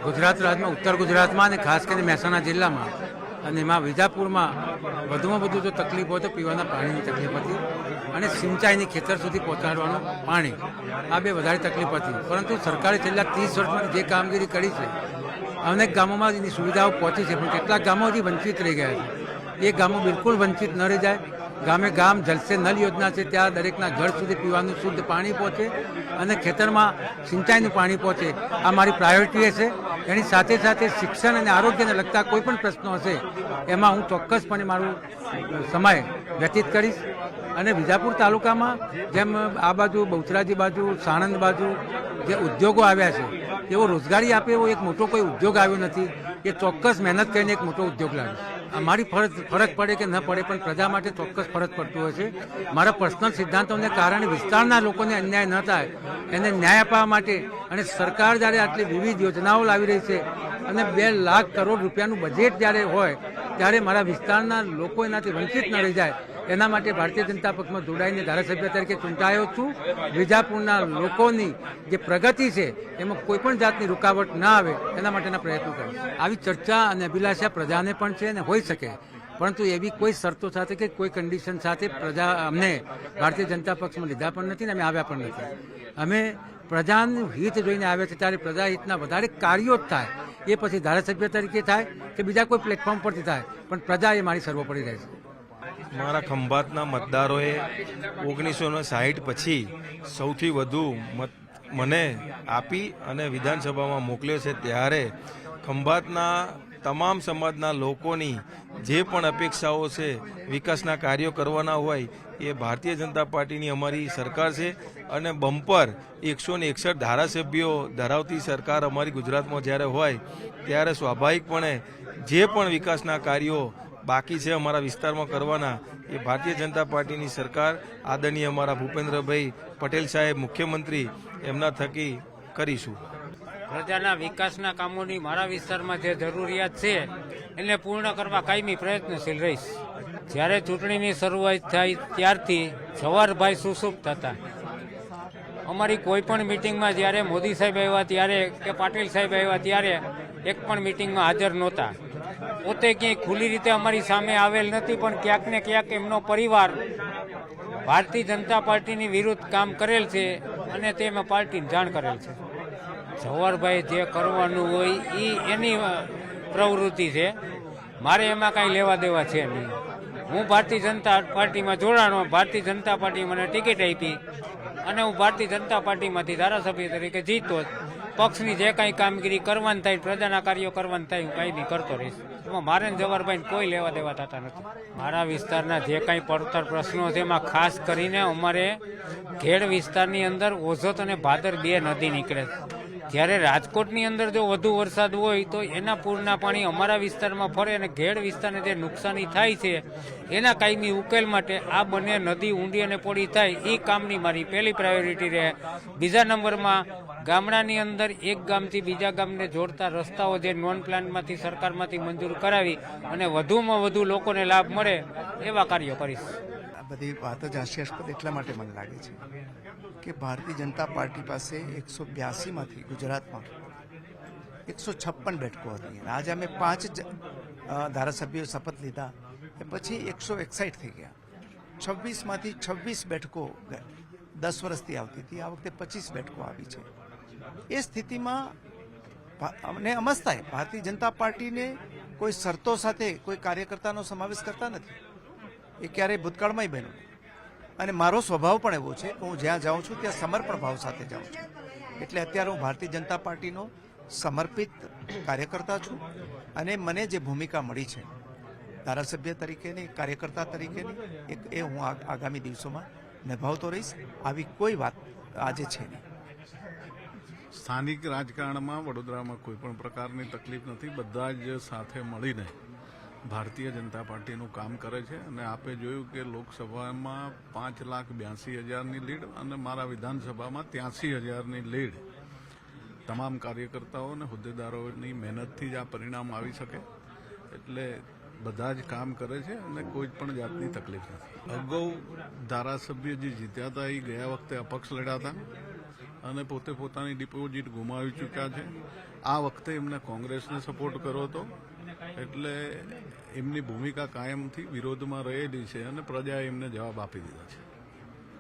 ગુજરાત રાજ્યમાં ઉત્તર ગુજરાતમાં અને ખાસ કરીને મહેસાણા જિલ્લામાં અને એમાં વિજાપુરમાં વધુમાં વધુ જો તકલીફ હોય તો પીવાના પાણીની તકલીફ હતી અને સિંચાઈની ખેતર સુધી પહોંચાડવાનું પાણી આ બે વધારે તકલીફ હતી. પરંતુ સરકારે છેલ્લા 30 વર્ષમાં જે કામગીરી કરી છે અનેક ગામોમાં એની સુવિધાઓ પહોંચી છે, પણ કેટલાક ગામો હજી વંચિત રહી ગયા છે. એ ગામો બિલકુલ વંચિત ન રહી જાય. ગામે ગામ જલ સે નલ યોજના છે, ત્યાં દરેકના ઘર સુધી પીવાનું શુદ્ધ પાણી પહોંચે અને ખેતરમાં સિંચાઈનું પાણી પહોંચે. આ મારી પ્રાયોરિટી છે. એની સાથે સાથે શિક્ષણ અને આરોગ્યને લગતા કોઈ પણ પ્રશ્નો હશે એમાં હું ચોક્કસપણે મારું સમય વ્યતીત કરીશ. અને વિજાપુર તાલુકામાં જેમ આ બાજુ બહુચરાજી બાજુ સાણંદ બાજુ જે ઉદ્યોગો આવ્યા છે એવો રોજગારી આપે એવો એક મોટો કોઈ ઉદ્યોગ આવ્યો નથી. એ ચોક્કસ મહેનત કરીને એક મોટો ઉદ્યોગ લાવે. અમારી ફરક પડે કે ન પડે પણ પ્રજા માટે ચોક્કસ ફરક પડતું હોય છે. મારા પર્સનલ સિદ્ધાંતોને કારણે વિસ્તારના લોકોને અન્યાય ન થાય એને ન્યાય અપાવવા માટે અને સરકાર જ્યારે આટલી વિવિધ યોજનાઓ લાવી રહી છે અને 2 લાખ કરોડ રૂપિયાનું બજેટ જ્યારે હોય ત્યારે મારા વિસ્તારના લોકો એનાથી વંચિત ન રહી જાય એના માટે ભારતીય જનતા પક્ષમાં જોડાઈને ધારાસભ્ય તરીકે ચૂંટાયો છું. વિજાપુરના લોકોની જે પ્રગતિ છે એમાં કોઈ પણ જાતની રૂકાવટ ના આવે એના માટેના પ્રયત્નો કરીશ. આવી ચર્ચા અને અભિલાષા પ્રજાને પણ છે અને હોઈ શકે, પરંતુ એવી કોઈ શરતો સાથે કે કોઈ કન્ડિશન સાથે પ્રજા અમને ભારતીય જનતા પક્ષમાં લીધા પણ નથી ને અમે આવ્યા પણ નથી. અમે પ્રજાનું હિત જોઈને આવ્યા છે ત્યારે પ્રજા હિતના વધારે કાર્યો જ થાય, એ પછી ધારાસભ્ય તરીકે થાય કે બીજા કોઈ પ્લેટફોર્મ પરથી થાય, પણ પ્રજા એ મારી સર્વોપરી રહેશે. મારા ખંભાતના મતદારોએ 1960 પછી સૌથી વધુ મત મને આપી અને વિધાનસભામાં મોકલ્યો છે. ત્યારે ખંભાતના તમામ સમાજના લોકોની જે પણ અપેક્ષાઓ છે, વિકાસના કાર્યો કરવાના હોય એ ભારતીય જનતા પાર્ટીની અમારી સરકાર છે અને બમ્પર 161 ધારાસભ્યો ધરાવતી સરકાર અમારી ગુજરાતમાં જ્યારે હોય ત્યારે સ્વાભાવિકપણે જે પણ વિકાસના કાર્યો બાકી છે અમારા વિસ્તારમાં કરવાના એ ભારતીય જનતા પાર્ટીની સરકાર આદરણીય અમારા ભૂપેન્દ્રભાઈ પટેલ સાહેબ મુખ્યમંત્રી એમના થકી કરીશું. પ્રજાના વિકાસના કામોની મારા વિસ્તારમાં જે જરૂરિયાત છે એને પૂર્ણ કરવા કાયમી પ્રયત્નશીલ રહીશ. જ્યારે ચૂંટણીની શરૂઆત થઈ ત્યારથી જવાહરભાઈ સુસુપ્ત હતા. અમારી કોઈ પણ મિટિંગમાં જ્યારે મોદી સાહેબ આવ્યા ત્યારે કે પાટીલ સાહેબ આવ્યા ત્યારે એક પણ મિટિંગમાં હાજર નહોતા. પોતે ક્યાંય ખુલ્લી રીતે અમારી સામે આવેલ નથી, પણ ક્યાંક ને ક્યાંક એમનો પરિવાર ભારતીય જનતા પાર્ટીની વિરુદ્ધ કામ કરેલ છે અને તેમાં પાર્ટીને જાણ કરેલ છે. જવાહરભાઈ જે કરવાનું હોય એ એની પ્રવૃત્તિ છે, મારે એમાં કાંઈ લેવા દેવા છે નહીં. હું ભારતીય જનતા પાર્ટીમાં જોડાણો, ભારતીય જનતા પાર્ટી મને ટિકિટ આપી અને હું ભારતીય જનતા પાર્ટીમાંથી ધારાસભ્ય તરીકે જીતો. પક્ષની જે કાંઈ કામગીરી કરવાની થાય, પ્રજાના કાર્યો કરવાની થાય, હું કાંઈ નહીં કરતો રહીશ. એમાં મારે જવાહરભાઈને કોઈ લેવા દેવા થતા નથી. મારા વિસ્તારના જે કાંઈ પડતર પ્રશ્નો છે એમાં ખાસ કરીને અમારે ઘેડ વિસ્તારની અંદર ઓઝત અને ભાદર 2 નદી નીકળે છે. જ્યારે રાજકોટની અંદર જો વધુ વરસાદ હોય તો એના પૂરના પાણી અમારા વિસ્તારમાં ફરે અને ઘેડ વિસ્તારને જે નુકસાની થાય છે એના કાયમી ઉકેલ માટે આ બંને નદી ઊંડી અને પોળી થાય એ કામની મારી પહેલી પ્રાયોરિટી રહે. બીજા નંબરમાં ગામડાની અંદર એક ગામથી બીજા ગામને જોડતા રસ્તાઓ જે નોન પ્લાનમાંથી સરકારમાંથી મંજૂર કરાવી અને વધુમાં વધુ લોકોને લાભ મળે એવા કાર્યો કરીશ. આ બધી વાત જ હાસ્યાસ્પદ એટલા માટે મને લાગે છે કે ભારતીય જનતા પાર્ટી પાસે 182માંથી ગુજરાતમાં 156 બેઠકો હતી. આજે અમે 5 ધારાસભ્યો શપથ લીધા એ પછી 161 થઈ ગયા. 26માંથી 26 બેઠકો 10 વર્ષથી આવતી હતી, આ વખતે 25 બેઠકો આવી છે. એ સ્થિતિમાં અમને અમસ્ત થાય ભારતીય જનતા પાર્ટીને કોઈ શરતો સાથે કોઈ કાર્યકર્તાનો સમાવેશ કરતા નથી. એ ક્યારેય ભૂતકાળમાંય બન્યું અને મારો સ્વભાવ પણ એવો છે કે હું જ્યાં જાઉં છું ત્યાં સમર્પણ ભાવ સાથે જાઉં છું. એટલે અત્યારે હું ભારતીય જનતા પાર્ટીનો સમર્પિત કાર્યકર્તા છું અને મને જે ભૂમિકા મળી છે ધારાસભ્ય તરીકેની, કાર્યકર્તા તરીકેની, એ હું આગામી દિવસોમાં નિભાવતો રહીશ. આવી કોઈ વાત આજે છે નહીં. સ્થાનિક રાજકારણમાં વડોદરામાં કોઈ પણ પ્રકારની તકલીફ નથી. બધા જ સાથે મળીને ભારતીય જનતા પાર્ટીનું કામ કરે છે અને આપે જોયું કે લોકસભામાં 5,82,000ની લીડ અને મારા વિધાનસભામાં 83,000ની લીડ. તમામ કાર્યકર્તાઓ અને હોદ્દેદારોની મહેનતથી જ આ પરિણામ આવી શકે. એટલે બધા જ કામ કરે છે અને કોઈ પણ જાતની તકલીફ નથી. અગાઉ ધારાસભ્ય જે જીત્યા હતા એ ગયા વખતે અપક્ષ લડ્યા હતા અને પોતે પોતાની ડિપોઝિટ ગુમાવી ચૂક્યા છે. આ વખતે એમને કોંગ્રેસને સપોર્ટ કર્યો હતો, એટલે એમની ભૂમિકા કાયમથી વિરોધમાં રહેલી છે અને પ્રજાએ એમને જવાબ આપી દીધા છે.